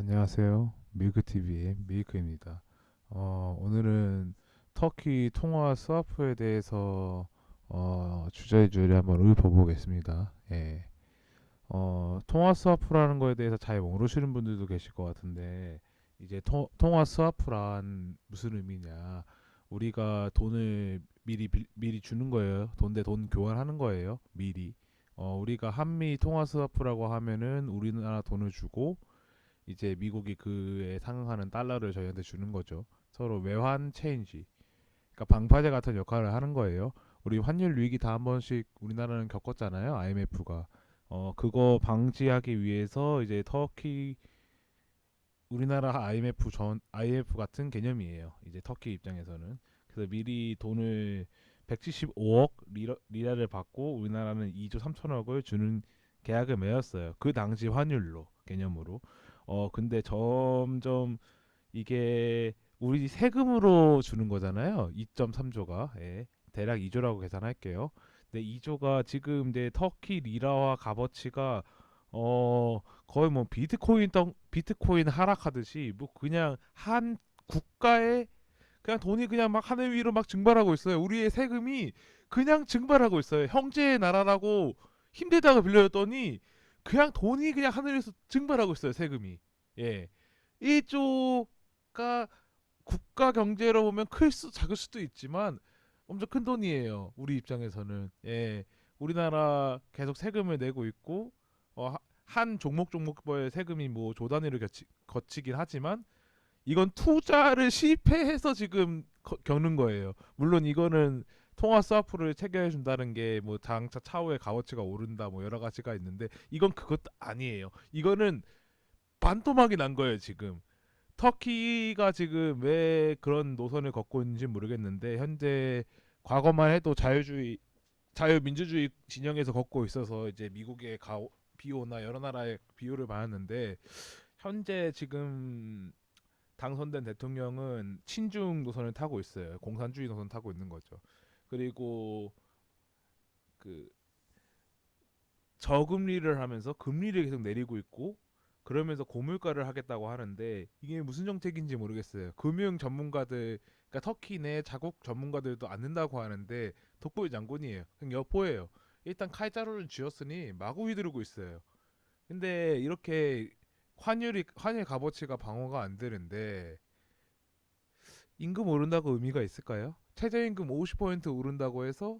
안녕하세요. 밀크TV의 밀크입니다. 오늘은 터키 통화 스와프에 대해서 주저리주저리 한번 읊어보겠습니다. 예. 통화 스와프라는 거에 대해서 잘 모르시는 분들도 계실 것 같은데, 이제 통화 스와프란 무슨 의미냐? 우리가 돈을 미리 주는 거예요. 돈 대 돈 교환하는 거예요. 미리. 우리가 한미 통화 스와프라고 하면은 우리나라 돈을 주고 이제 미국이 그에 상응하는 달러를 저희한테 주는 거죠. 서로 외환 체인지. 그러니까 방파제 같은 역할을 하는 거예요. 우리 환율 위기 다 한 번씩 우리나라는 겪었잖아요. IMF가. 그거 방지하기 위해서 이제 터키 우리나라 IMF 같은 개념이에요. 이제 터키 입장에서는. 그래서 미리 돈을 175억 리라를 받고 우리나라는 2조 3천억을 주는 계약을 맺었어요. 그 당시 환율로 개념으로. 근데 점점 이게 우리 세금으로 주는 거잖아요. 2.3조가. 예. 대략 2조라고 계산할게요. 근데 2조가 지금 이제 터키 리라와 값어치가 거의 뭐 비트코인 하락하듯이 뭐 그냥 한 국가의 그냥 돈이 그냥 막 하늘 위로 막 증발하고 있어요. 우리의 세금이 그냥 증발하고 있어요. 형제의 나라라고 힘들다가 빌려줬더니 그냥 돈이 그냥 하늘에서 증발하고 있어요. 세금이. 예. 1조가 국가 경제로 보면 작을 수도 있지만 엄청 큰 돈이에요. 우리 입장에서는. 예. 우리나라 계속 세금을 내고 있고 한 종목별 세금이 뭐 조 단위로 거치긴 하지만 이건 투자를 실패해서 지금 겪는 거예요. 물론 이거는 통화 스와프를 체결해 준다는 게 뭐 장차 차후에 값어치가 오른다 뭐 여러 가지가 있는데 이건 그것도 아니에요. 이거는 반토막이 난 거예요, 지금. 터키가 지금 왜 그런 노선을 걷고 있는지 모르겠는데 현재 과거만 해도 자유민주주의 진영에서 걷고 있어서 이제 미국의 비호나 여러 나라의 비호를 받았는데 현재 지금 당선된 대통령은 친중 노선을 타고 있어요. 공산주의 노선 타고 있는 거죠. 그리고 그 저금리를 하면서 금리를 계속 내리고 있고 그러면서 고물가를 하겠다고 하는데 이게 무슨 정책인지 모르겠어요. 금융 전문가들 그러니까 터키 내 자국 전문가들도 안 된다고 하는데 독보의 장군이에요. 그냥 여포예요. 일단 칼자루를 쥐었으니 마구 휘두르고 있어요. 근데 이렇게 환율 값어치가 방어가 안 되는데 임금 오른다고 의미가 있을까요? 최저임금 50% 오른다고 해서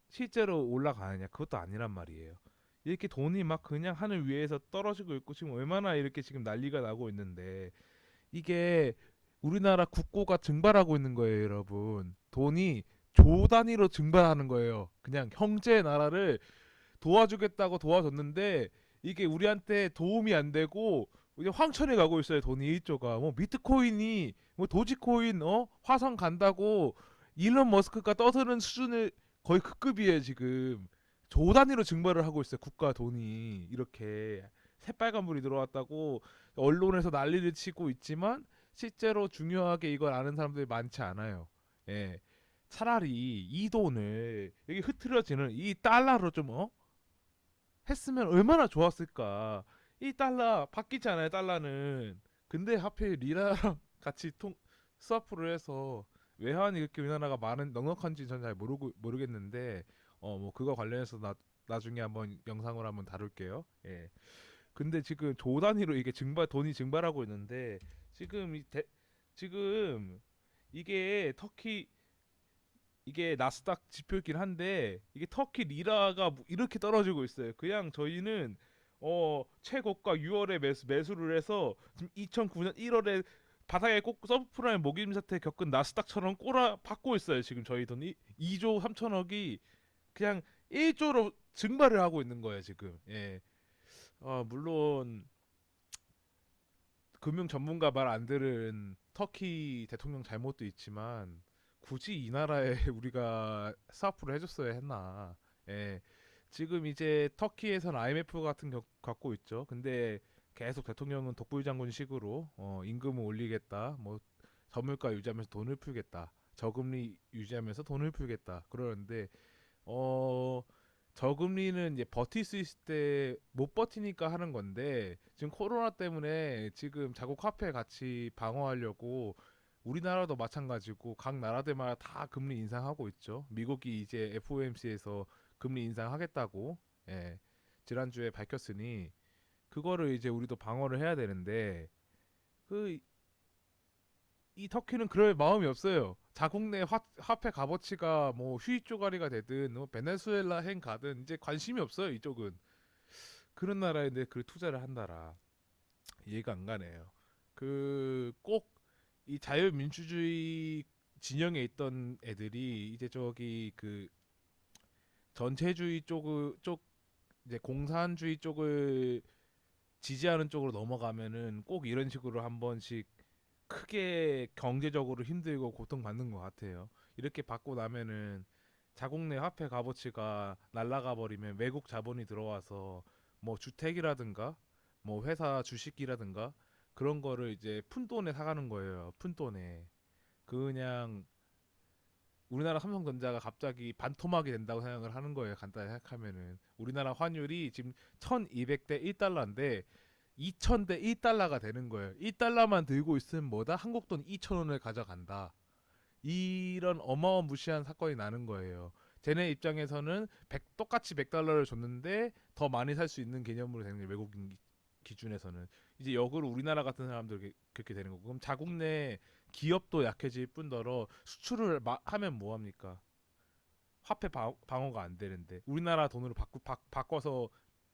실제로 올라가느냐? 그것도 아니란 말이에요. 이렇게 돈이 막 그냥 하늘 위에서 떨어지고 있고 지금 얼마나 이렇게 지금 난리가 나고 있는데 이게 우리나라 국고가 증발하고 있는 거예요, 여러분. 돈이 조 단위로 증발하는 거예요. 그냥 형제 나라를 도와주겠다고 도와줬는데 이게 우리한테 도움이 안 되고 이제 황천에 가고 있어요. 돈이 1조가. 뭐 비트코인이 뭐 도지코인 화성 간다고 일론 머스크가 떠드는 수준을 거의 그 급이에요, 지금. 조 단위로 증발을 하고 있어요. 국가 돈이 이렇게 새빨간불이 들어왔다고 언론에서 난리를 치고 있지만 실제로 중요하게 이걸 아는 사람들이 많지 않아요. 예. 차라리 이 돈을 여기 흐트러지는 이 달러로 좀 했으면 얼마나 좋았을까. 이 달러 바뀌잖아요, 달러는. 근데 하필 리라랑 같이 스와프를 해서 외환이 그렇게 우리나라가 많은 넉넉한지 전 잘 모르겠는데 뭐 그거 관련해서 나중에 한번 영상으로 한번 다룰게요. 예. 근데 지금 조 단위로 이게 돈이 증발하고 있는데 지금 지금 이게 터키 이게 나스닥 지표이긴 한데 이게 터키 리라가 이렇게 떨어지고 있어요. 그냥 저희는 최고가 6월에 매수를 해서 지금 2009년 1월에 바닥에 꼭 서브프라임 모기림 사태 겪은 나스닥처럼 꼬라 박고 있어요. 지금 저희 돈이 2조 3천억이 그냥 1조로 증발을 하고 있는 거예요. 지금. 예. 물론 금융 전문가 말 안 들은 터키 대통령 잘못도 있지만 굳이 이 나라에 우리가 스와프를 해줬어야 했나. 예. 지금 이제 터키에선 IMF 같은 갖고 있죠. 근데 계속 대통령은 독불 장군식으로 임금을 올리겠다. 뭐 저물가 유지하면서 돈을 풀겠다. 저금리 유지하면서 돈을 풀겠다. 그러는데 어 저금리는 이제 버틸 수 있을 때 못 버티니까 하는 건데 지금 코로나 때문에 지금 자국 화폐 가치 방어하려고 우리나라도 마찬가지고 각 나라들마다 다 금리 인상하고 있죠. 미국이 이제 FOMC에서 금리 인상하겠다고 예, 지난주에 밝혔으니 그거를 이제 우리도 방어를 해야 되는데 그 이 터키는 그럴 마음이 없어요. 자국 내 화폐 값어치가 뭐 휴지 쪼가리가 되든 뭐 베네수엘라 행 가든 이제 관심이 없어요. 이쪽은 그런 나라인데 그 투자를 한다라 이해가 안 가네요. 그 꼭 이 자유민주주의 진영에 있던 애들이 이제 저기 그 전체주의 쪽 이제 공산주의 쪽을 지지하는 쪽으로 넘어가면은 꼭 이런 식으로 한 번씩 크게 경제적으로 힘들고 고통받는 것 같아요. 이렇게 받고 나면은 자국 내 화폐 값어치가 날아가 버리면 외국 자본이 들어와서 뭐 주택이라든가 뭐 회사 주식이라든가 그런 거를 이제 푼돈에 사가는 거예요. 푼돈에. 그냥 우리나라 삼성전자가 갑자기 반토막이 된다고 생각을 하는 거예요. 간단히 생각하면은 우리나라 환율이 지금 1200대 1달러인데 2000대 1달러가 되는 거예요. 1달러만 들고 있으면 뭐다? 한국 돈 2,000원을 가져간다. 이런 어마어마무시한 사건이 나는 거예요. 쟤네 입장에서는 똑같이 100달러를 줬는데 더 많이 살 수 있는 개념으로 되는 게 외국인 기준에서는 이제 역으로 우리나라 같은 사람들 그렇게 되는 거고 그럼 자국 내 기업도 약해질 뿐더러 수출을 하면 뭐 합니까? 화폐 방어가 안 되는데 우리나라 돈으로 바꿔서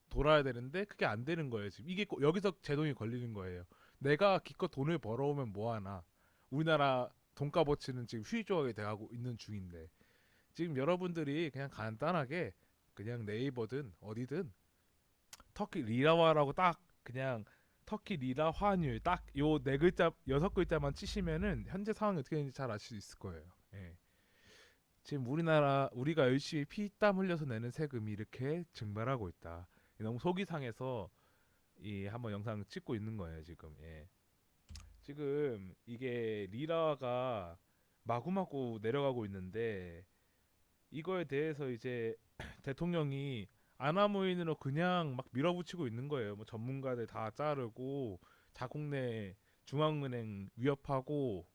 돌아야 되는데 그게 안 되는 거예요. 지금 이게 여기서 제동이 걸리는 거예요. 내가 기껏 돈을 벌어오면 뭐하나. 우리나라 돈값어치는 지금 휴지조각이 돼가고 있는 중인데 지금 여러분들이 그냥 간단하게 그냥 네이버든 어디든 터키 리라화라고 딱 그냥 터키 리라 환율 딱 요 네 글자 여섯 글자만 치시면은 현재 상황이 어떻게 되는지 잘 알 수 있을 거예요. 예. 지금 우리가 열심히 피땀 흘려서 내는 세금이 이렇게 증발하고 있다. 너무 속이 상해서 이 한번 영상 찍고 있는 거예요 지금. 예. 지금 이게 리라가 마구마구 내려가고 있는데 이거에 대해서 이제 대통령이 아나무인으로 그냥 막 밀어붙이고 있는 거예요. 뭐 전문가들 다 자르고 자국 내 중앙은행 위협하고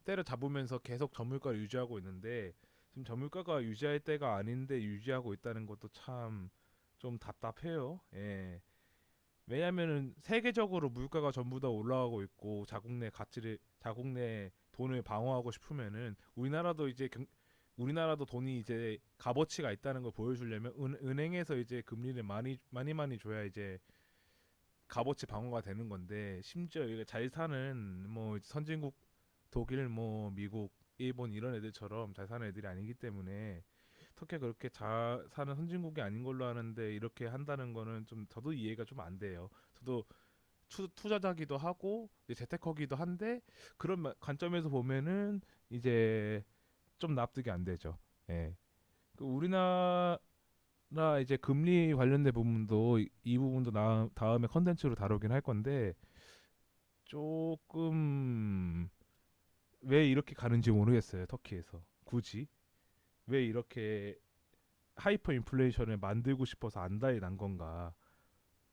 때려잡으면서 계속 저물가를 유지하고 있는데 지금 저물가가 유지할 때가 아닌데 유지하고 있다는 것도 참 좀 답답해요. 예. 왜냐면은 세계적으로 물가가 전부 다 올라가고 있고 자국 내 돈을 방어하고 싶으면은 우리나라도 돈이 이제 값어치가 있다는 걸 보여주려면 은행에서 이제 금리를 많이 줘야 이제 값어치 방어가 되는 건데 심지어 이게 잘 사는 뭐 선진국 독일 뭐 미국 일본 이런 애들처럼 잘 사는 애들이 아니기 때문에 터키가 그렇게 잘 사는 선진국이 아닌 걸로 아는데 이렇게 한다는 거는 좀 저도 이해가 좀 안 돼요. 저도 투자자기도 하고 이제 재테커기도 한데 그런 관점에서 보면은 이제 좀 납득이 안 되죠. 예. 그 우리나라 이제 금리 관련된 부분도 이 부분도 다음에 컨텐츠로 다루긴 할 건데 조금 왜 이렇게 가는지 모르겠어요. 터키에서 굳이 왜 이렇게 하이퍼 인플레이션을 만들고 싶어서 안달이 난 건가?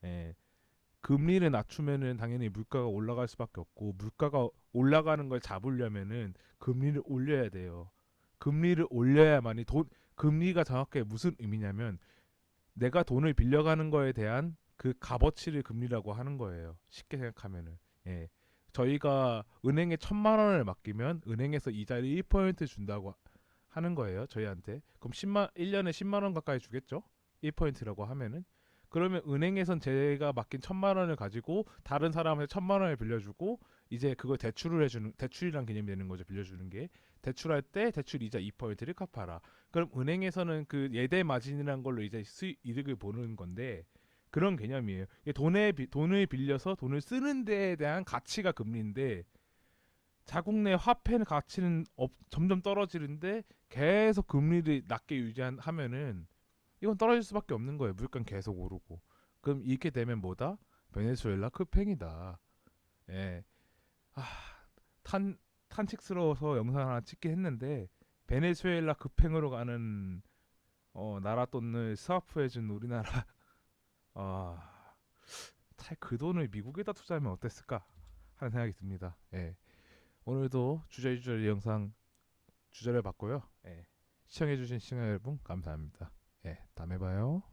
예. 금리를 낮추면은 당연히 물가가 올라갈 수밖에 없고 물가가 올라가는 걸 잡으려면은 금리를 올려야 돼요. 금리를 올려야만이 금리가 정확하게 무슨 의미냐면 내가 돈을 빌려가는 거에 대한 그 값어치를 금리라고 하는 거예요. 쉽게 생각하면은. 예. 저희가 은행에 1,000만 원을 맡기면 은행에서 이자를 1% 준다고 하는 거예요. 저희한테. 그럼 1년에 10만 원 가까이 주겠죠? 1%라고 하면은. 그러면 은행에선 제가 맡긴 1,000만 원을 가지고 다른 사람한테 1,000만 원을 빌려주고 이제 그걸 대출을 해주는 대출이란 개념이 되는 거죠. 빌려주는 게 대출할 때 대출 이자 2%를 갚아라. 그럼 은행에서는 그 예대 마진이라는 걸로 이제 이득을 보는 건데 그런 개념이에요. 돈을 빌려서 돈을 쓰는 데에 대한 가치가 금리인데 자국 내 화폐 가치는 점점 떨어지는데 계속 금리를 낮게 유지하면은 이건 떨어질 수밖에 없는 거예요. 물가는 계속 오르고. 그럼 이렇게 되면 뭐다? 베네수엘라 급행이다. 예. 아, 탄 탄식스러워서 영상 하나 찍긴 했는데 베네수엘라 급행으로 가는 나라 돈을 스와프해준 우리나라 아, 그 돈을 미국에다 투자하면 어땠을까 하는 생각이 듭니다. 예. 오늘도 주저리주저리 영상 주저를 봤고요. 예. 시청해주신 시청자 여러분 감사합니다. 예, 다음에 봐요.